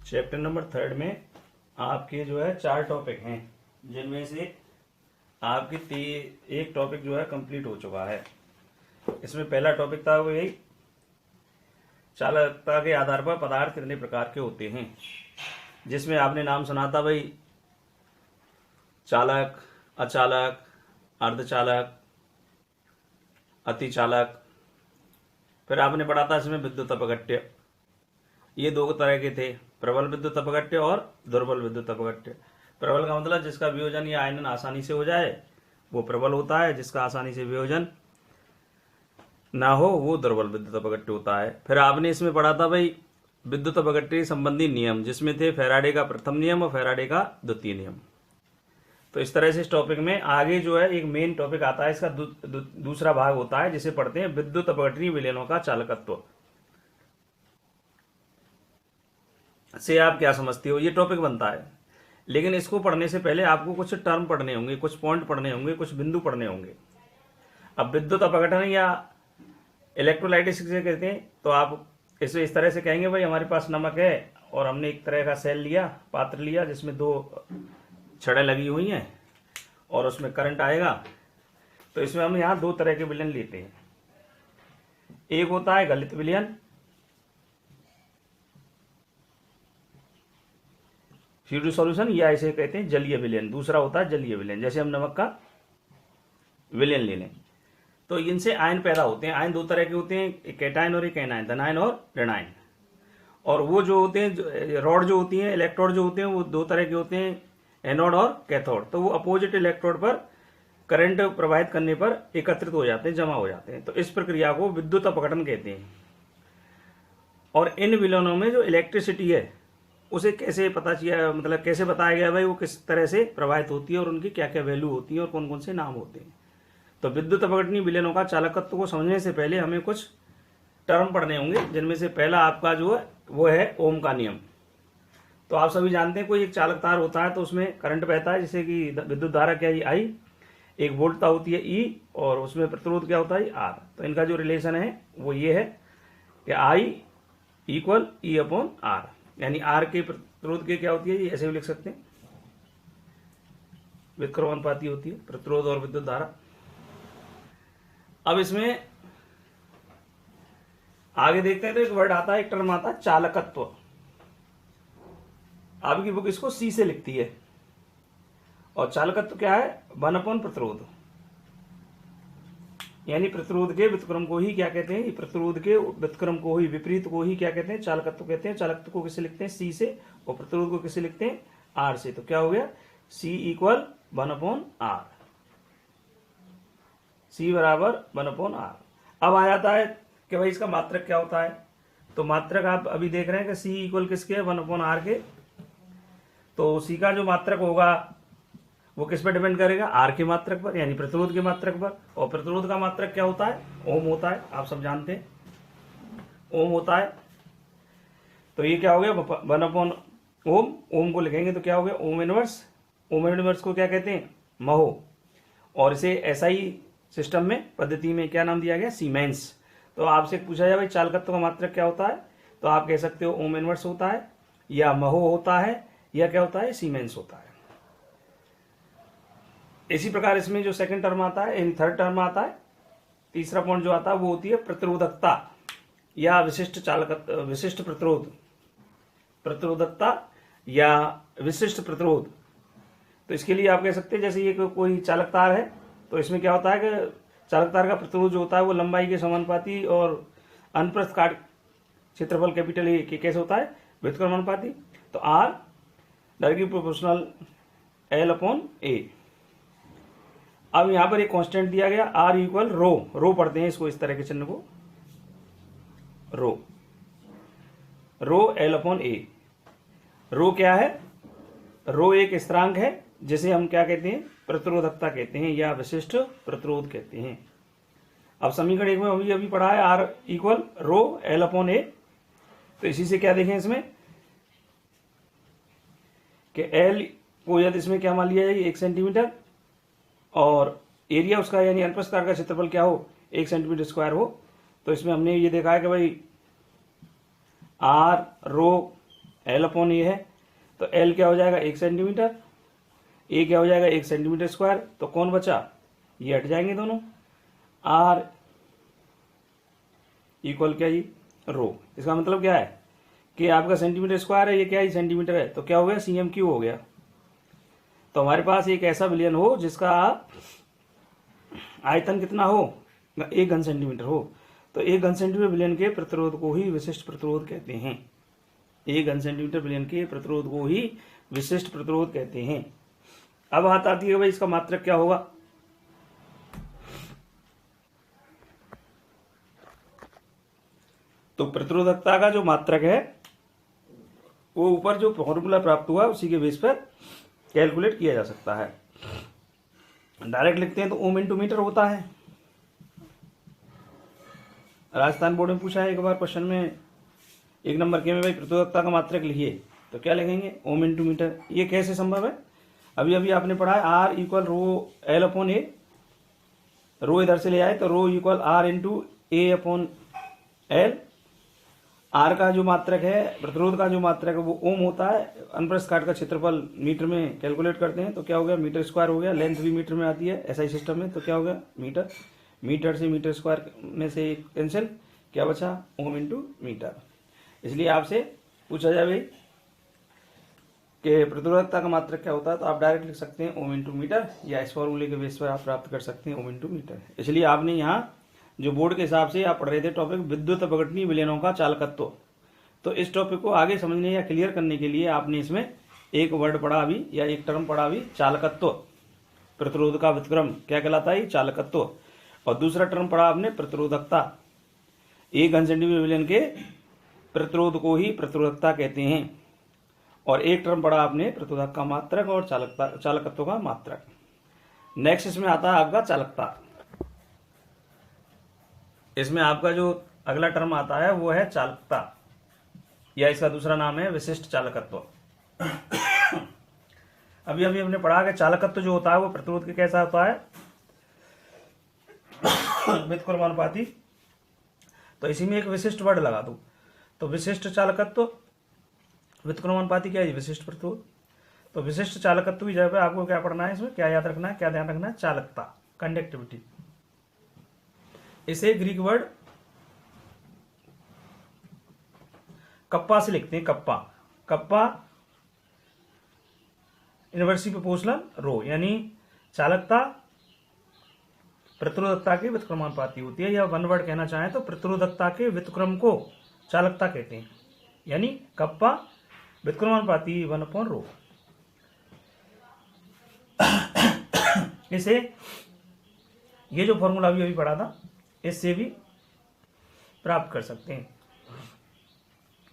Chapter number 3 में आपके जो है 4 टॉपिक हैं, जिनमें से आपके एक टॉपिक जो है कंप्लीट हो चुका है। इसमें पहला टॉपिक था वो यही चालकता के आधार पर पदार्थ कितने प्रकार के होते हैं, जिसमें आपने नाम सुना था भाई चालक, अचालक, अर्धचालक, अतिचालक। फिर आपने पढ़ा था इसमें विद्युत अपघट्य। ये दो तरह के थे, प्रबल विद्युत अपघट्य और दुर्बल विद्युत अपघट्य। प्रबल का मतलब जिसका वियोजन या आयनन आसानी से हो जाए वो प्रबल होता है, जिसका आसानी से वियोजन ना हो वो दुर्बल विद्युत अपघट्य होता है। फिर आपने इसमें पढ़ा था भाई विद्युत अपघट्य संबंधी नियम, जिसमें थे फैराडे का प्रथम नियम और फैराडे का द्वितीय नियम। तो इस तरह से इस टॉपिक में आगे जो है एक मेन टॉपिक आता है, इसका दूसरा भाग होता है जिसे पढ़ते हैं विद्युत अपघटनीय विलयनों का चालकत्व। से आप क्या समझते हो, ये टॉपिक बनता है। लेकिन इसको पढ़ने से पहले आपको कुछ टर्म पढ़ने होंगे, कुछ पॉइंट पढ़ने होंगे, कुछ बिंदु पढ़ने होंगे। अब विद्युत अपघटन या इलेक्ट्रोलाइटिस से कहते हैं, तो आप इसे इस तरह से कहेंगे भाई हमारे पास नमक है और हमने एक तरह का सेल लिया, पात्र लिया जिसमें 2 छड़ें लगी हुई हैं और उसमें करंट आएगा। तो इसमें हम यहाँ 2 तरह के विलयन लेते हैं। एक होता है गलित विलयन, फ्यूरिक सॉल्यूशन, या इसे कहते हैं जलीय विलयन। दूसरा होता है जलीय विलयन, जैसे हम नमक का विलयन ले लें। तो इनसे आयन पैदा होते हैं। आयन 2 तरह के होते हैं, एक कैटायन और एक एनायन, धनायन और ऋणायन। और वो जो होते हैं रॉड जो होती हैं, इलेक्ट्रोड जो होते हैं, वो 2 तरह के होते हैं, एनोड और कैथोड। तो वो अपोजिट इलेक्ट्रोड पर करंट प्रवाहित करने पर एकत्रित हो जाते हैं, जमा हो जाते हैं। तो इस प्रक्रिया को विद्युत अपघटन कहते हैं। और इन विलयनों में जो इलेक्ट्रिसिटी है उसे कैसे पता किया, मतलब कैसे बताया गया भाई वो किस तरह से प्रवाहित होती है और उनकी क्या क्या वैल्यू होती है और कौन कौन से नाम होते हैं। तो विद्युत अपघटनीय विलयनों का चालकत्व को समझने से पहले हमें कुछ टर्म पढ़ने होंगे, जिनमें से पहला आपका जो है वो है ओम का नियम। तो आप सभी जानते हैं कोई एक चालक तार होता है तो उसमें करंट बहता है, जैसे कि विद्युत धारा क्या है आई, एक वोल्टता होती है ई, और उसमें प्रतिरोध क्या होता है आर। तो इनका जो रिलेशन है वो ये है कि I equal E upon are, यानी आर के प्रतिरोध के क्या होती है, ये ऐसे भी लिख सकते हैं, व्युत्क्रमानुपाती होती है प्रतिरोध और विद्युत धारा। अब इसमें आगे देखते हैं तो एक वर्ड आता है, एक टर्म आता है चालकत्व। आपकी बुक इसको सी से लिखती है। और चालकत्व क्या है, 1 प्रतिरोध, यानी प्रतिरोध के व्युत्क्रम को ही क्या कहते हैं, प्रतिरोध के व्युत्क्रम को ही, विपरीत को ही क्या कहते हैं, चालकत्व कहते हैं। चालकत्व को किसे लिखते हैं, सी से, और प्रतिरोध को किसे लिखते हैं, आर से। तो क्या हो गया, सी इक्वल 1/r, सी बराबर 1/r। अब आ जाता है कि भाई इसका मात्रक क्या होता है। तो मात्रक आप अभी देख रहे हैं कि सी इक्वल किसके, 1/r के। तो सी का जो मात्रक होगा वो किस पर डिपेंड करेगा, आर के मात्रक पर, यानी प्रतिरोध के मात्रक पर। और प्रतिरोध का मात्रक क्या होता है, ओम होता है, आप सब जानते हैं ओम होता है। तो ये क्या हो गया 1/ओम, ओम को लिखेंगे तो क्या हो गया ओम इनवर्स। ओम इनवर्स को क्या कहते हैं, महो। और इसे एसआई सिस्टम में, पद्धति में क्या नाम दिया गया, सीमेंस। तो आपसे पूछा जाए भाई चालकत्व का मात्रक क्या होता है, तो आप कह सकते हो ओम इनवर्स होता है, या महो होता है, या क्या होता है, सीमेंस होता है। इसी प्रकार इसमें जो सेकंड टर्म आता है, इन थर्ड टर्म आता है, तीसरा पॉइंट जो आता है वो होती है प्रतिरोधकता या विशिष्ट चालकत्व, विशिष्ट प्रतिरोध, प्रतिरोधकता या विशिष्ट प्रतिरोध। तो इसके लिए आप कह सकते हैं जैसे ये कोई चालक तार है, तो इसमें क्या होता है कि चालक तार का प्रतिरोध जो होता है वो लंबाई के समानुपाती और अनुप्रस्थ काट क्षेत्रफल कैपिटल ए के कैसे होता है, व्युत्क्रमानुपाती। तो R directly proportional L upon A. अब यहां पर एक कांस्टेंट दिया गया आर इक्वल रो, रो पढ़ते हैं इसको, इस तरह के चिन्ह को, रो, रो एल अपॉन ए। रो क्या है, रो एक स्थिरांक है जिसे हम क्या कहते हैं, प्रतिरोधकता कहते हैं या विशिष्ट प्रतिरोध कहते हैं। अब समीकरण 1 में अभी पढ़ा है R equal rho L upon A. तो इसी से क्या देखें इसमें कि एल को यदि इसमें क्या मान लिया जाए 1 सेंटीमीटर, और एरिया उसका यानी अनुप्रस्थ काट का क्षेत्रफल क्या हो, 1 सेंटीमीटर स्क्वायर हो। तो इसमें हमने ये देखा है कि भाई आर रो एल अपॉन ए है, तो एल क्या हो जाएगा 1 सेंटीमीटर, ए क्या हो जाएगा 1 सेंटीमीटर स्क्वायर, तो कौन बचा, ये हट जाएंगे दोनों, आर इक्वल क्या जी रो। इसका मतलब क्या है कि आपका सेंटीमीटर स्क्वायर है, ये क्या है सेंटीमीटर है, तो क्या हो गया सीएम क्यू हो गया। तो हमारे पास एक ऐसा विलयन हो जिसका आयतन कितना हो, 1 घन सेंटीमीटर हो, तो 1 घन सेंटीमीटर विलयन के प्रतिरोध को ही विशिष्ट प्रतिरोध कहते हैं। 1 घन सेंटीमीटर विलयन के प्रतिरोध को ही विशिष्ट प्रतिरोध कहते हैं। अब बात आती है भाई इसका मात्रक क्या होगा। तो प्रतिरोधकता का जो मात्रक है वो ऊपर जो फॉर्मूला प्राप्त हुआ उसी के बेस पर कैलकुलेट किया जा सकता है। डायरेक्ट लिखते हैं तो ओम इंटू मीटर होता है। राजस्थान बोर्ड में पूछा है एक बार क्वेश्चन में 1 नंबर के में भाई प्रतिरोधकता का मात्रक लिखिए, तो क्या लिखेंगे ओम इंटू मीटर। ये कैसे संभव है, अभी अभी आपने पढ़ा है R equal rho L upon A, rho इधर से ले आए तो rho equal R into A upon L. R का जो मात्रक है प्रतिरोध का जो मात्रक है वो ओम होता है, अनप्रस्थ काट का क्षेत्रफल मीटर में कैलकुलेट करते हैं तो क्या हो गया मीटर स्क्वायर हो गया, लेंथ भी मीटर में आती है एसआई सिस्टम में, तो क्या हो गया मीटर, मीटर से मीटर स्क्वायर में से कैंसिल, क्या बचा ओम इंटू मीटर। इसलिए आपसे पूछा जाए भाई कि प्रतिरोधकता का मात्रक क्या होता है, तो आप डायरेक्ट लिख सकते हैं ओम इंटू मीटर, या इस फॉर्मूले के बेस पर आप प्राप्त कर सकते हैं ओम इंटू मीटर। इसलिए आपने यहाँ जो बोर्ड के हिसाब से आप पढ़ रहे थे टॉपिक विद्युत अपघटनीय विलयनों का चालकत्व, तो इस टॉपिक को आगे समझने या क्लियर करने के लिए आपने इसमें एक वर्ड पढ़ा अभी या एक टर्म पढ़ा अभी चालकत्व। प्रतिरोध का व्युत्क्रम क्या कहलाता है, चालकत्व। और दूसरा टर्म पढ़ा आपने प्रतिरोधकता। 1 घन सेंटीमीटर विलयन के प्रतिरोध को ही प्रतिरोधकता कहते हैं। और एक टर्म पढ़ा आपने प्रतिरोधक का मात्रक और चालकत्व का मात्रक। नेक्स्ट इसमें आता है आपका चालकता। इसमें आपका जो अगला टर्म आता है वो है चालकता, या इसका दूसरा नाम है विशिष्ट चालकत्व। अभी अभी हमने पढ़ा कि चालकत्व जो होता है वो प्रतिरोध के कैसा होता है, व्युत्क्रमानुपाती। तो इसी में एक विशिष्ट वर्ड लगा दूं, तो विशिष्ट चालकत्व, व्युत्क्रमानुपाती क्या है, विशिष्ट प्रतिरोध। तो विशिष्ट चालकत्व की जगह पे आपको क्या पढ़ना है, इसमें क्या याद रखना है, क्या ध्यान रखना है, चालकता, कंडक्टिविटी। इसे ग्रीक वर्ड कप्पा से लिखते हैं, कप्पा, कप्पा इनवर्सली प्रोपोर्शनल रो, यानी चालकता प्रतिरोधकता के व्युत्क्रमानुपाती होती है, या वन वर्ड कहना चाहें तो प्रतिरोधकता के व्युत्क्रम को चालकता कहते हैं, यानी कप्पा व्युत्क्रमानुपाती 1/रो। इसे ये जो फॉर्मूला अभी पढ़ा था इससे भी प्राप्त कर सकते हैं।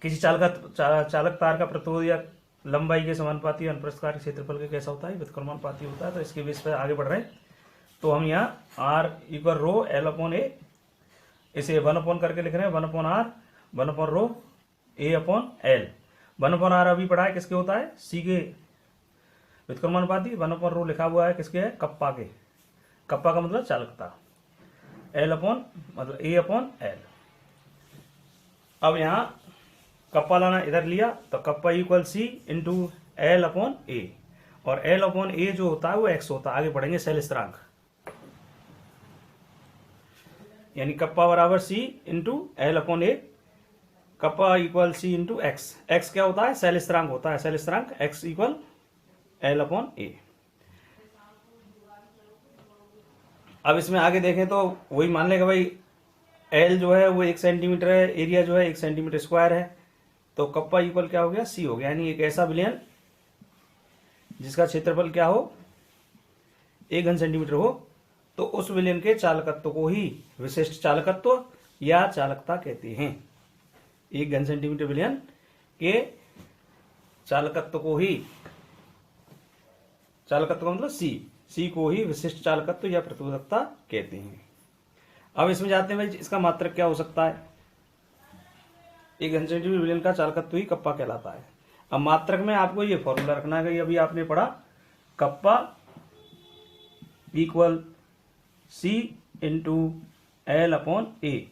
किसी चालक तार का प्रतिरोध या लंबाई के समानुपाती अनप्रस्थ काट क्षेत्रफल के कैसा होता है, व्युत्क्रमानुपाती होता है। तो इसके बेस पर आगे बढ़ रहे हैं, तो हम यहाँ R equal rho L upon A, इसे 1 करके लिख रहे हैं, 1/r 1/रो ए अपॉन एल। 1/r अभी पढ़ा है किसके होता है, सी के व्युत्क्रमानुपाती। 1/रो लिखा हुआ है किसके है, कप्पा के। कप्पा का मतलब चालकता, एल अपॉन मतलब ए अपॉन एल। अब यहाँ कप्पा लाना इधर लिया तो kappa equal C into L upon A, और एल अपॉन ए जो होता है वो एक्स होता है। आगे बढ़ेंगे सेल स्थिरांक, यानी कप्पा बराबर C into L upon A, kappa equal C into X. X क्या होता है, सेल स्थिरांक होता है, सेल स्थिरांक X equal L upon A. अब इसमें आगे देखें तो वही मान लेगा भाई एल जो है वो 1 सेंटीमीटर है, एरिया जो है 1 सेंटीमीटर स्क्वायर है, तो कप्पा इक्वल क्या हो गया, सी हो गया। यानी एक ऐसा विलयन जिसका क्षेत्रफल क्या हो, 1 घन सेंटीमीटर हो, तो उस विलयन के चालकत्व को ही विशिष्ट चालकत्व या चालकता कहते हैं। 1 घन सेंटीमीटर विलयन के चालकत्व को ही, चालकत्व का मतलब सी को ही विशिष्ट चालकत्व या प्रतिरोधकता कहते हैं। अब इसमें जाते हैं भाई इसका मात्रक क्या हो सकता है। 1 घन सेंटीमीटर विलयन का चालकत्व ही कप्पा कहलाता है। अब मात्रक में आपको ये फॉर्मूला रखना है, अभी आपने पढ़ा kappa equal C into L upon A.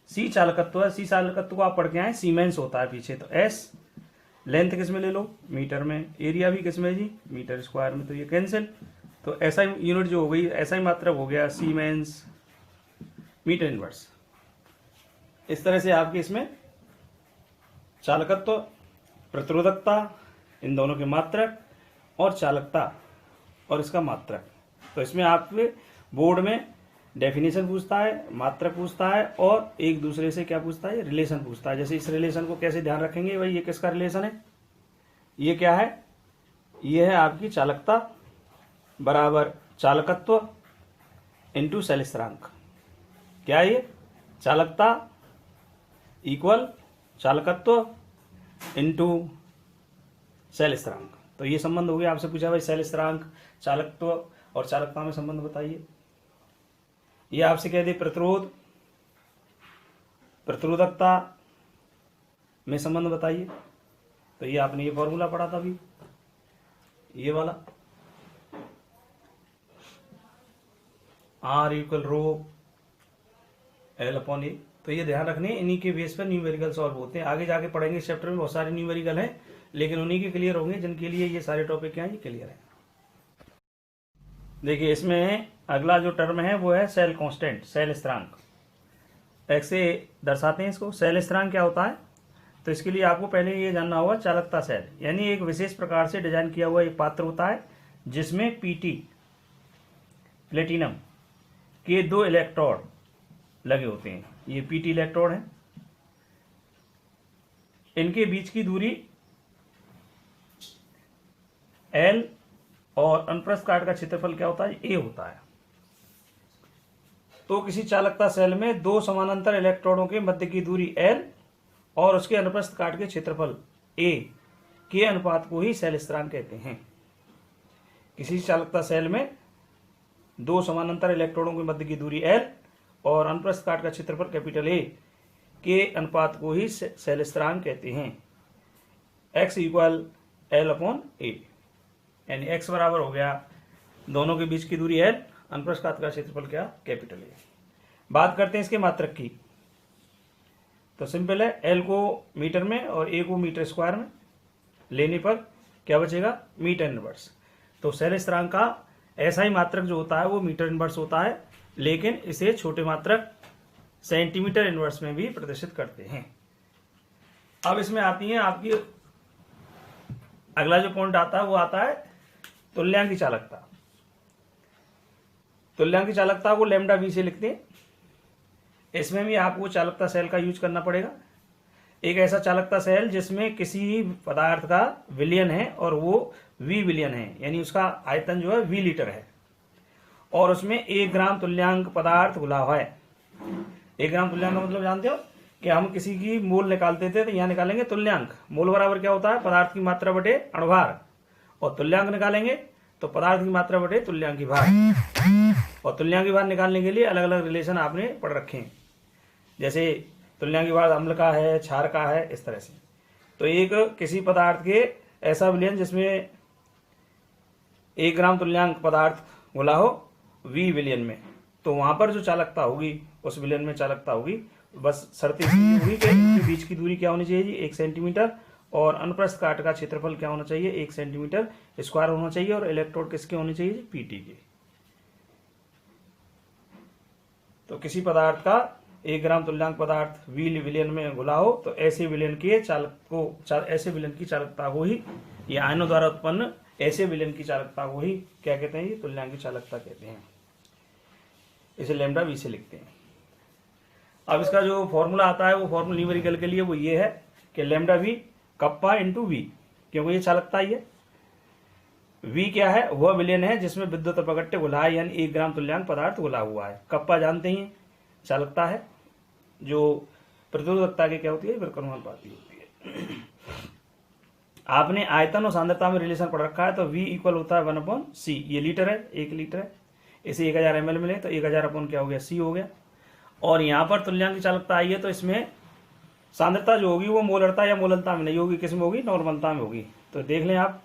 C चालकत्व है, सी चालकत्व को आप पढ़ के आए, सीमेंस होता है पीछे, तो एस लेंथ किस में ले लो, मीटर में, एरिया भी किस में जी, मीटर स्क्वायर में, तो ये कैंसिल। तो ऐसा यूनिट जो हो गई, ऐसा ही मात्रक हो गया सीमेंस मीटर इनवर्स। इस तरह से आपके इसमें चालकत्व, प्रतिरोधकता, इन दोनों के मात्रक, और चालकता और इसका मात्रक। तो इसमें आपके बोर्ड में डेफिनेशन पूछता है, मात्रक पूछता है, और एक दूसरे से क्या पूछता है, रिलेशन पूछता है। जैसे इस रिलेशन को कैसे ध्यान रखेंगे भाई, ये किसका रिलेशन है, ये क्या है, ये है आपकी चालकता बराबर चालकत्व इंटू सेल स्थिरांक। क्या है ये, चालकता इक्वल चालकत्व इंटू सेल स्थिरांक। तो ये संबंध हो गया। आपसे पूछा भाई सेल स्थिरांक, चालकत्व और चालकता में संबंध बताइए। ये आपसे कह दे प्रतिरोध, प्रतिरोधकता में संबंध बताइए। तो ये आपने ये फॉर्मूला पढ़ा था अभी, ये वाला R equal row L upon A. तो ये ध्यान रखने, इन्हीं के बेस पर न्यूमेरिकल सॉल्व होते हैं। आगे जाके पढ़ेंगे इस चैप्टर में बहुत सारे न्यूमेरिकल हैं, लेकिन उन्हीं के क्लियर होंगे जिनके लिए ये सारे टॉपिक क्या है, ये क्लियर है। देखिए इसमें अगला जो टर्म है वो है सेल कांस्टेंट, सेल स्थिरांक। एक्स से दर्शाते हैं इसको। सेल स्थिरांक क्या होता है, तो इसके लिए आपको पहले ये जानना होगा चालकता सेल, यानी एक विशेष प्रकार से डिजाइन किया हुआ एक पात्र होता है जिसमें पीटी प्लेटिनम के 2 इलेक्ट्रोड लगे होते हैं। ये पीटी इलेक्ट्रोड हैं, इनके बीच की दूरी एल और अनुप्रस्थ काट का क्षेत्रफल क्या होता है, ए होता है। तो किसी चालकता सेल में 2 समानांतर इलेक्ट्रोडों के मध्य की दूरी एल और उसके अनुप्रस्थ काट के क्षेत्रफल ए के अनुपात को ही सेल स्थिरांक कहते हैं। किसी चालकता सेल में 2 समानांतर इलेक्ट्रोडों के मध्य की दूरी एल और अनुप्रस्थ काट का क्षेत्रफल कैपिटल ए के अनुपात को ही सेल स्थिरांक कहते हैं। x इक्वल एल अपॉन ए, यानी x बराबर हो गया दोनों के बीच की दूरी एल, अनुप्रस्थ काट का क्षेत्रफल क्या, कैपिटल ए। बात करते हैं इसके मात्रक की। तो सिंपल है, एल को मीटर में और ए को मीटर स्क्वायर में लेने पर क्या बचेगा, मीटर इनवर्स। तो सेल स्थिरांक का ऐसा ही मात्रक जो होता है वो मीटर इनवर्स होता है, लेकिन इसे छोटे मात्रक सेंटीमीटर इनवर्स में भी प्रदर्शित करते हैं। अब इसमें आती है आपकी, अगला जो पॉइंट आता है वो आता है तुल्यांकी चालकता। तुल्यांकी चालकता को लैम्डा वी से लिखते हैं। इसमें भी आपको चालकता सेल का यूज करना पड़ेगा। एक ऐसा चालकता सेल जिसमें किसी पदार्थ का विलयन है और वो वी विलयन है, यानी उसका आयतन जो है वी लीटर है, और उसमें 1 ग्राम तुल्यांक पदार्थ घुला हुआ है। 1 ग्राम तुल्यांक का मतलब जानते हो कि हम किसी की मोल निकालते थे तो यहाँ निकालेंगे तुल्यांक। मोल बराबर क्या होता है, पदार्थ की मात्रा बटे अणुभार, और तुल्यांक निकालेंगे तो पदार्थ की मात्रा बटे तुल्यांकी भार। और तुल्यांकी भार निकालने के लिए अलग अलग रिलेशन आपने पढ़ रखे हैं, जैसे तुल्यांकी भार अम्ल का है, क्षार का है, इस तरह से। तो एक किसी पदार्थ के ऐसा विलयन जिसमें 1 ग्राम तुल्यांक पदार्थ घुला हो वी विलयन में, तो वहां पर जो चालकता होगी उस विलयन में चालकता होगी, बस शर्त होगी कि इनके बीच की दूरी क्या होनी चाहिए जी, 1 सेंटीमीटर, और अनुप्रस्थ काट का क्षेत्रफल क्या होना चाहिए, 1 सेंटीमीटर स्क्वायर होना चाहिए, और इलेक्ट्रोड किसके होने चाहिए, पीटी के। तो किसी पदार्थ का 1 ग्राम तुल्यांक पदार्थ वी विलयन में घुला हो तो ऐसे विलयन के ऐसे विलयन की चालकता को ही, ये आयनों द्वारा उत्पन्न ऐसे विलयन की चालकता को ही क्या कहते हैं, ये तुल्यांकी चालकता कहते हैं। इसे लैम्डा वी से लिखते हैं। अब इसका जो फॉर्मूला आता है वो फॉर्मूला न्यूमेरिकल के लिए वो ये है कि lambda V kappa into V, क्योंकि ये चालकता ही है। वी क्या है, वह विलयन है जिसमें विद्युत अपघट्य घुला है, यानी 1 ग्राम तुल्यांक पदार्थ घुला हुआ है। कप्पा जानते ही चालकता है, जो प्रतिरोधकता की क्या होती है, विकर्मानुपाती होती है। आपने आयतन और सांद्रता में रिलेशन पढ़ रखा है, तो V इक्वल होता है 1/c। ये लीटर है, 1 लीटर है, इसे 1000 ml मिले तो 1000 अपन क्या हो गया, c हो गया। और यहाँ पर तुल्यांक की चालकता आई है तो इसमें सांद्रता जो होगी वो मोलरता या मोलनता में नहीं होगी, किसमें होगी, नॉर्मलता में होगी। तो देख लें आप,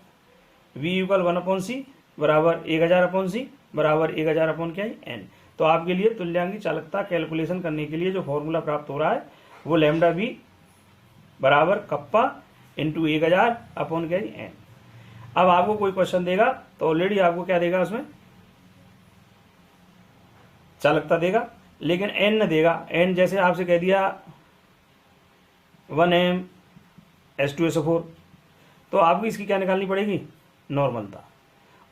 V इक्वल 1/c बराबर 1000/c बराबर 1000 अपन क्या है, n। तो आपके लिए तुल्यांक की चालकता कैलकुलेशन करने के लिए जो फॉर्मूला प्राप्त हो रहा है वो लैम्डा V बराबर कप्पा इंटू 1000 अपॉन क्या जी एन। अब आपको कोई क्वेश्चन देगा तो ऑलरेडी आपको क्या देगा, उसमें चालकता देगा, लेकिन एन न देगा। एन जैसे आपसे कह दिया 1m H2SO4, तो आपको इसकी क्या निकालनी पड़ेगी, नॉर्मलता।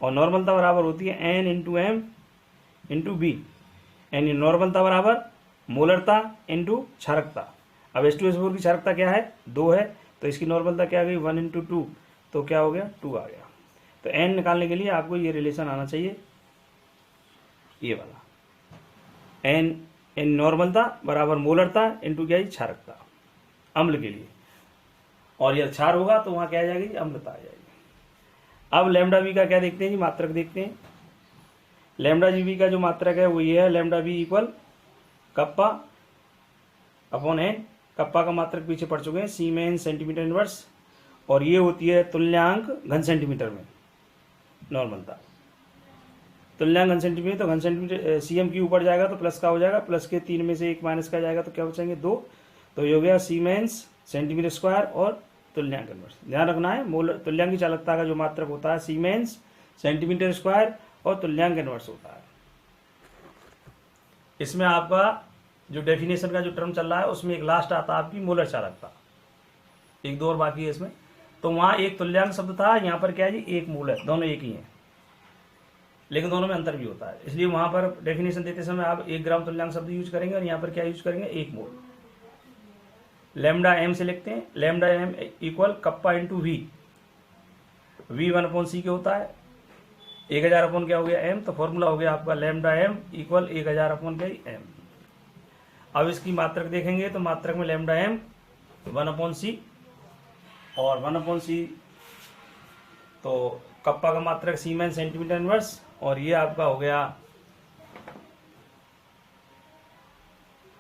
और नॉर्मलता बराबर होती है N into M into B. यानी नॉर्मलता बराबर मोलरता इंटू क्षारकता। अब H2SO4 की क्षारकता क्या है, 2 है, तो इसकी नॉर्मलता क्या आ गई, 1 इंटू 2, तो क्या हो गया, 2 आ गया। तो एन निकालने के लिए आपको ये रिलेशन आना चाहिए, ये वाला, एन नॉर्मलता बराबर मोलरता इंटू क्या, क्षारकता अम्ल के लिए। और यह क्षार होगा तो वहां क्या आ जाएगी, अम्लता आ जाएगी। अब लैम्डा बी का क्या देखते हैं जी, मात्रक देखते हैं। लैम्डा जी बी का जो मात्रक है वो ये है, lambda B equal kappa upon N. Kappa का मात्रक पीछे पढ़ चुके हैं, सीमेन सेंटीमीटर इनवर्स, और ये होती है तुल्यांक घन सेंटीमीटर में नॉर्मलता। तुल्यांक घन सेंटीमीटर, तो घन सेंटीमीटर सीएम की ऊपर जाएगा तो प्लस का हो जाएगा, प्लस के 3 में से 1 माइनस का जाएगा तो क्या बचेंगे, 2। तो ये हो गया सीमेंस सेंटीमीटर स्क्वायर और तुल्यांक इनवर्स। ध्यान रखना है, मोलर तुल्यांक की चालकता का जो मात्रक होता है सीमेंस सेंटीमीटर स्क्वायर और तुल्यांक इनवर्स होता है। इसमें आपका जो डेफिनेशन का जो टर्म चल रहा है उसमें एक लास्ट आता है आपकी मोलर चालकता, 1-2 और बाकी है इसमें। तो वहां एक तुल्यांक शब्द था, यहाँ पर क्या है जी, एक मोल है, दोनों एक ही है, लेकिन दोनों में अंतर भी होता है। इसलिए वहां पर डेफिनेशन देते समय आप 1 ग्राम तुल्यांक शब्द यूज करेंगे और यहाँ पर क्या यूज करेंगे, 1 मोल। लैम्डा एम से लिखते हैं, lambda M equal kappa into V. V 1/c के होता है, 1000 अपॉन क्या हो गया एम, तो फॉर्मूला हो गया आपका लैम्डा एम इक्वल 1000 अपॉन क्या एम। अब इसकी मात्रक देखेंगे तो मात्रक में लैम्डा एम 1/c और 1/c, तो कप्पा का मात्रक सीमेन सेंटीमीटर इनवर्स, और ये आपका हो गया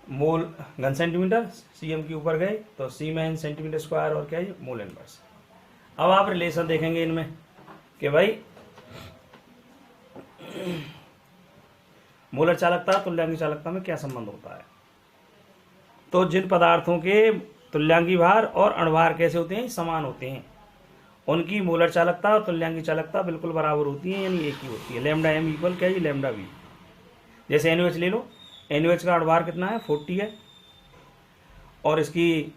मोल घन सेंटीमीटर, सीएम के ऊपर गए तो सीमेन सेंटीमीटर स्क्वायर और क्या है मोल इनवर्स। अब आप रिलेशन देखेंगे इनमें कि भाई मोलर चालकता तुल्यांकी चालकता में क्या संबंध होता है। तो जिन पदार्थों के तुल्यांकी भार और अणुभार कैसे होते हैं, समान होते हैं, उनकी मोलर चालकता और तुल्यांकी चालकता बिल्कुल बराबर होती है, यानी एक ही होती है। लैम्डा एम इक्वल क्या है, लैम्डा वी। जैसे NaOH ले लो, NaOH का अणुभार कितना है, 40 है, और इसकी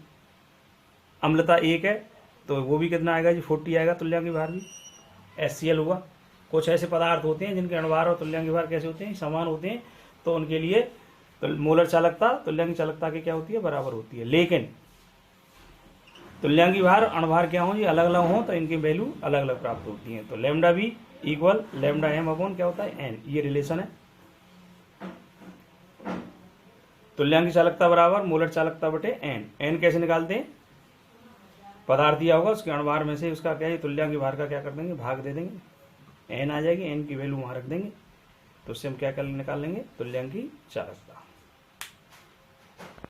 अम्लता 1 है, तो वो भी कितना आएगा जी, 40 आएगा। तुल्यांकी भार भी HCl होगा। कुछ ऐसे पदार्थ होते हैं जिनके अणुभार और तुल्यांकी भार कैसे होते हैं, समान होते हैं, तो उनके लिए तो मोलर चालकता तुल्यांकी चालकता की क्या होती है, बराबर होती है। लेकिन तुल्यांकी भार अणुभार क्या हो जी, अलग अलग हो, तो इनकी वैल्यू अलग अलग प्राप्त होती है। तो lambda B equal lambda M upon क्या होता है, एन, ये रिलेशन है। तुल्यांकी चालकता बराबर मोलर चालकता बटे एन। एन कैसे निकालते हैं, पदार्थ दिया होगा उसके अणुभार में से उसका क्या है, तुल्यांकी भार का क्या कर देंगे, भाग दे देंगे, एन आ जाएगी, एन की वैल्यू वहां रख देंगे, तो उससे हम क्या कर निकाल लेंगे, तुल्यांकी चालकता।